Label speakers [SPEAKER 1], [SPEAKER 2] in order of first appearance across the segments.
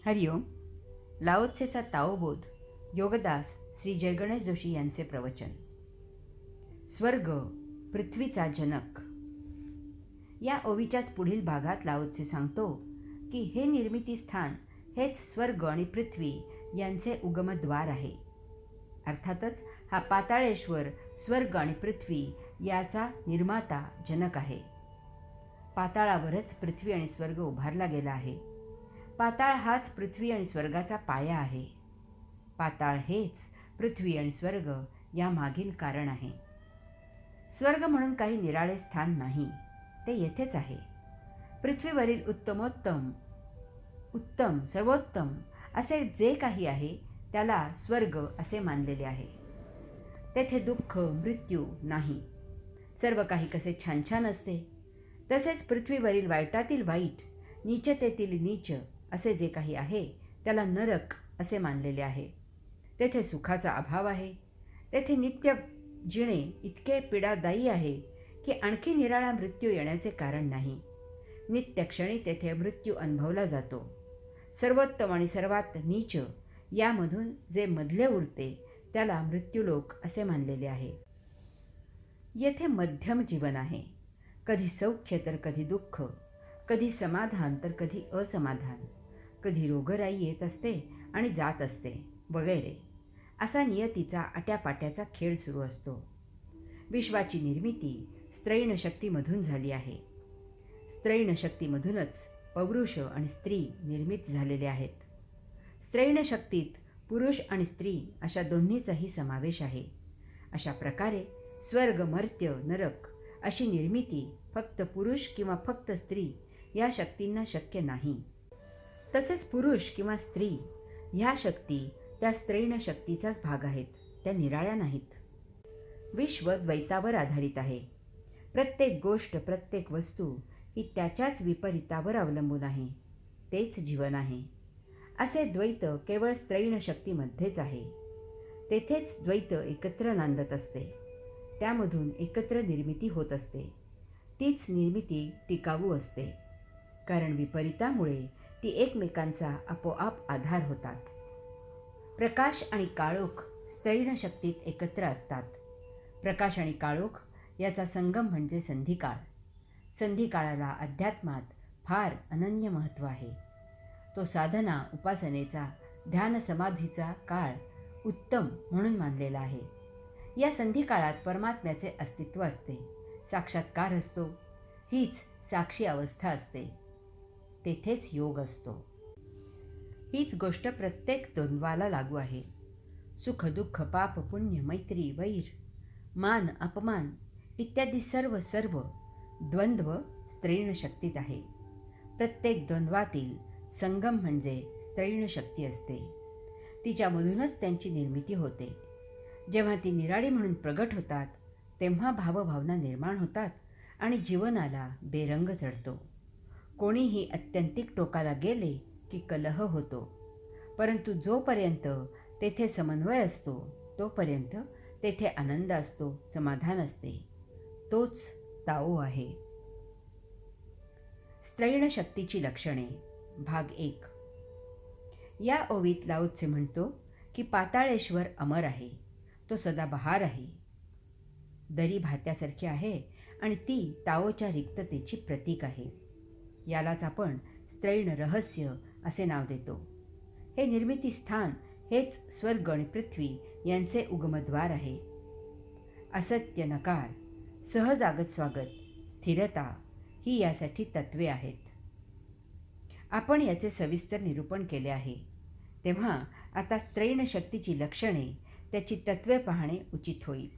[SPEAKER 1] हरिओम. लाओत्सेचा ताओबोध योगदास श्री जयगणेश जोशी यांचे प्रवचन. स्वर्ग पृथ्वीचा जनक. या ओवीच्याच पुढील भागात लाओत्से सांगतो की हे निर्मिती स्थान हेच स्वर्ग आणि पृथ्वी यांचे उगमद्वार आहे. अर्थातच हा पाताळेश्वर स्वर्ग आणि पृथ्वी याचा निर्माता जनक आहे. पाताळावरच पृथ्वी आणि स्वर्ग उभारला गेला आहे. पाताळ हाच पृथ्वी आणि स्वर्गाचा पाया आहे. पाताळ हेच पृथ्वी आणि स्वर्ग या मागील कारण आहे. स्वर्ग म्हणून काही निराळे स्थान नाही, ते येथेच आहे. पृथ्वीवरील उत्तम सर्वोत्तम असे जे काही आहे त्याला स्वर्ग असे मानलेले आहे. तेथे दुःख मृत्यू नाही. सर्व काही कसे छान छान असते. तसेच पृथ्वीवरील वाईटातील वाईट, नीचतेतील नीच असे जे काही आहे त्याला नरक असे मानलेले आहे. तेथे सुखाचा अभाव आहे. तेथे नित्य जिणे इतके पीडादायी आहे की आणखी निराळा मृत्यू येण्याचे कारण नाही. नित्यक्षणी तेथे मृत्यू अनुभवला जातो. सर्वोत्तम आणि सर्वात नीच यामधून जे मधले उरते त्याला मृत्यूलोक असे मानलेले आहे. येथे मध्यम जीवन आहे. कधी सौख्य तर कधी दुःख, कधी समाधान तर कधी असमाधान, कधी रोगराई येत असते आणि जात असते वगैरे असा नियतीचा आट्यापाट्याचा खेळ सुरू असतो. विश्वाची निर्मिती स्त्रैण शक्तीमधून झाली आहे. स्त्रैण शक्तीमधूनच पौरुष आणि स्त्री निर्मित झालेले आहेत. स्त्रैण शक्तीत पुरुष आणि स्त्री अशा दोन्हीचाही समावेश आहे. अशा प्रकारे स्वर्ग मर्त्य नरक अशी निर्मिती फक्त पुरुष किंवा फक्त स्त्री या शक्तींना शक्य नाही. तसेच पुरुष किंवा स्त्री ह्या शक्ती त्या स्त्रैण शक्तीचाच भाग आहेत, त्या निराळ्या नाहीत. विश्व द्वैतावर आधारित आहे. प्रत्येक गोष्ट प्रत्येक वस्तू ही त्याच्याच विपरीतावर अवलंबून आहे. तेच जीवन आहे. असे द्वैत केवळ स्त्रैण शक्तीमध्येच आहे. तेथेच द्वैत एकत्र नांदत असते. त्यामधून एकत्र निर्मिती होत असते. तीच निर्मिती टिकाऊ असते, कारण विपरीतामुळे ती एकमेकांचा आपोआप आधार होतात. प्रकाश आणि काळोख स्त्रैण शक्तीत एकत्र असतात. प्रकाश आणि काळोख याचा संगम म्हणजे संधिकाळ. संधिकाळाला अध्यात्मात फार अनन्य महत्त्व आहे. तो साधना उपासनेचा ध्यान समाधीचा काळ उत्तम म्हणून मानलेला आहे. या संधिकाळात परमात्म्याचे अस्तित्व असते, साक्षात्कार असतो. हीच साक्षी अवस्था असते. तेथेच योग असतो. हीच गोष्ट प्रत्येक द्वंद्वाला लागू आहे. सुख दुःख पाप पुण्य मैत्री वैर मान अपमान इत्यादी सर्व द्वंद्व स्त्रैण शक्तीत आहे. प्रत्येक द्वंद्वातील संगम म्हणजे स्त्रैण शक्ती असते. तिच्यामधूनच त्यांची निर्मिती होते. जेव्हा ती निराळी म्हणून प्रगट होतात तेव्हा भावभावना निर्माण होतात आणि जीवनाला बेरंग चढतो. कोणीही अत्यंतिक टोकाला गेले की कलह होतो, परंतु जोपर्यंत तेथे समन्वय असतो तोपर्यंत तेथे आनंद असतो, समाधान असते. तोच ताओ आहे. स्त्रैण शक्तीची लक्षणे भाग 1. या ओवीत लाओत्से म्हणतो की पाताळेश्वर अमर आहे. तो सदाबहार आहे. दरी भात्यासारखी आहे आणि ती ताओच्या रिक्ततेची प्रतीक आहे. यालाच आपण स्त्रैण रहस्य असे नाव देतो. हे निर्मिती स्थान हेच स्वर्ग आणि पृथ्वी यांचे उगमद्वार आहे. असत्य नकार, सहजागत स्वागत, स्थिरता ही यासाठी तत्वे आहेत. आपण याचे सविस्तर निरूपण केले आहे. तेव्हा आता स्त्रैण शक्तीची लक्षणे, त्याची तत्वे पाहणे उचित होईल.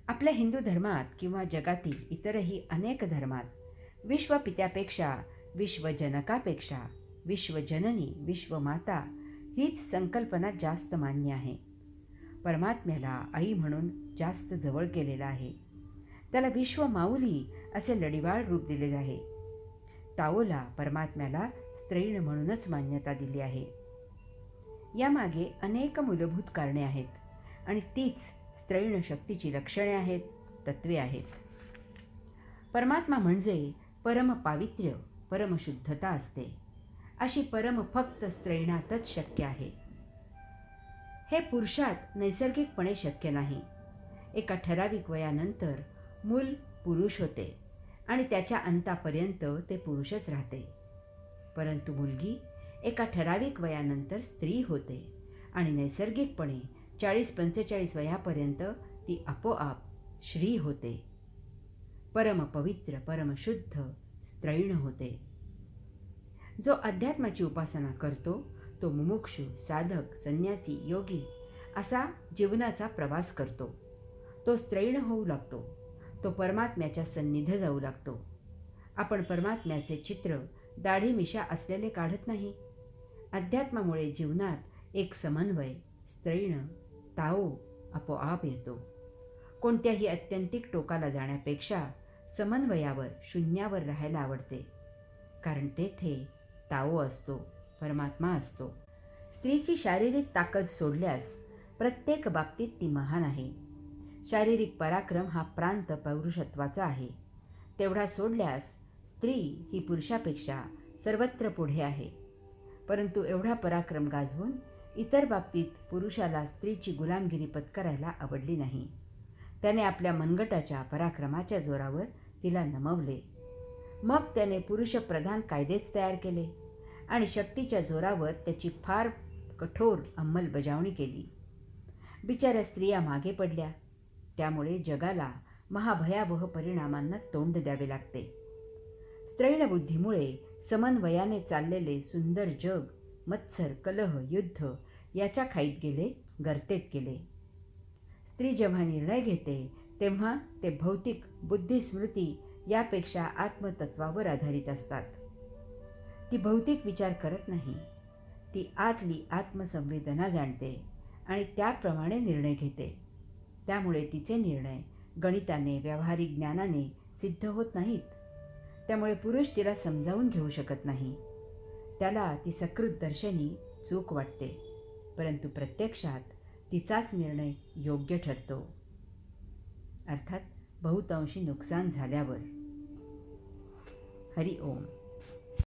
[SPEAKER 1] आपल्या हिंदू धर्मात किंवा जगातील इतरही अनेक धर्मात विश्वपित्यापेक्षा, विश्वजनकापेक्षा, विश्वजननी, विश्वमाता हीच संकल्पना जास्त मान्य आहे. परमात्म्याला आई म्हणून जास्त जवळ केलेला आहे. त्याला विश्वमाऊली असे लढिवाळ रूप दिले आहे. ताओला परमात्म्याला स्त्रैण म्हणूनच मान्यता दिली आहे. यामागे अनेक मूलभूत कारणे आहेत आणि तीच स्त्रैण शक्तीची लक्षणे आहेत, तत्वे आहेत. परमात्मा म्हणजे परम पावित्र्य, परमशुद्धता असते. अशी परम फक्त स्त्रैणातच शक्य आहे. हे पुरुषात नैसर्गिकपणे शक्य नाही. एका ठराविक वयानंतर मूल पुरुष होते आणि त्याच्या अंतापर्यंत ते पुरुषच राहते. परंतु मुलगी एका ठराविक वयानंतर स्त्री होते आणि नैसर्गिकपणे 40-45 वयापर्यंत ती आपोआप श्री होते. परमपवित्र परमशुद्ध स्त्रैण होते. जो अध्यात्माची उपासना करतो तो मुमुक्षु, साधक, संन्यासी, योगी असा जीवनाचा प्रवास करतो. तो स्त्रैण होऊ लागतो. तो परमात्म्याच्या सन्निध जाऊ लागतो. आपण परमात्म्याचे चित्र दाढी मिशा असलेले काढत नाही. अध्यात्मामुळे जीवनात एक समन्वय, स्त्रैण, ताओ आपोआप येतो. कोणत्याही अत्यंतिक टोकाला जाण्यापेक्षा समन्वयावर, शून्यावर राहायला आवडते. कारण तेथे ताओ असतो, परमात्मा असतो. स्त्रीची शारीरिक ताकद सोडल्यास प्रत्येक बाबतीत ती महान आहे. शारीरिक पराक्रम हा प्रांत पौरुषत्वाचा आहे. तेवढा सोडल्यास स्त्री ही पुरुषापेक्षा सर्वत्र पुढे आहे. परंतु एवढा पराक्रम गाजवून इतर बाबतीत पुरुषाला स्त्रीची गुलामगिरी पत्करायला आवडली नाही. त्याने आपल्या मनगटाच्या पराक्रमाच्या जोरावर तिला नमवले. मग त्याने पुरुषप्रधान कायदेच तयार केले आणि शक्तीच्या जोरावर त्याची फार कठोर अंमलबजावणी केली. बिचाऱ्या स्त्रिया मागे पडल्या. त्यामुळे जगाला महाभयावह परिणामांना तोंड द्यावे लागते. स्त्रैण बुद्धीमुळे समन्वयाने चाललेले सुंदर जग मत्सर, कलह, युद्ध याच्या खाईत गेले, गर्तेत गेले. स्त्री जेव्हा निर्णय घेते तेव्हा ते भौतिक बुद्धिस्मृती यापेक्षा आत्मतत्वावर आधारित असतात. ती भौतिक विचार करत नाही. ती आतली आत्मसंवेदना जाणते आणि त्याप्रमाणे निर्णय घेते. त्यामुळे तिचे निर्णय गणिताने, व्यावहारिक ज्ञानाने सिद्ध होत नाहीत. त्यामुळे पुरुष तिला समजावून घेऊ शकत नाही. त्याला ती सकृत दर्शनी चूक वाटते. परंतु प्रत्यक्षात तिचाच निर्णय योग्य ठरतो. अर्थात बहुतांशी नुकसान झाल्यावर. हरि ओम.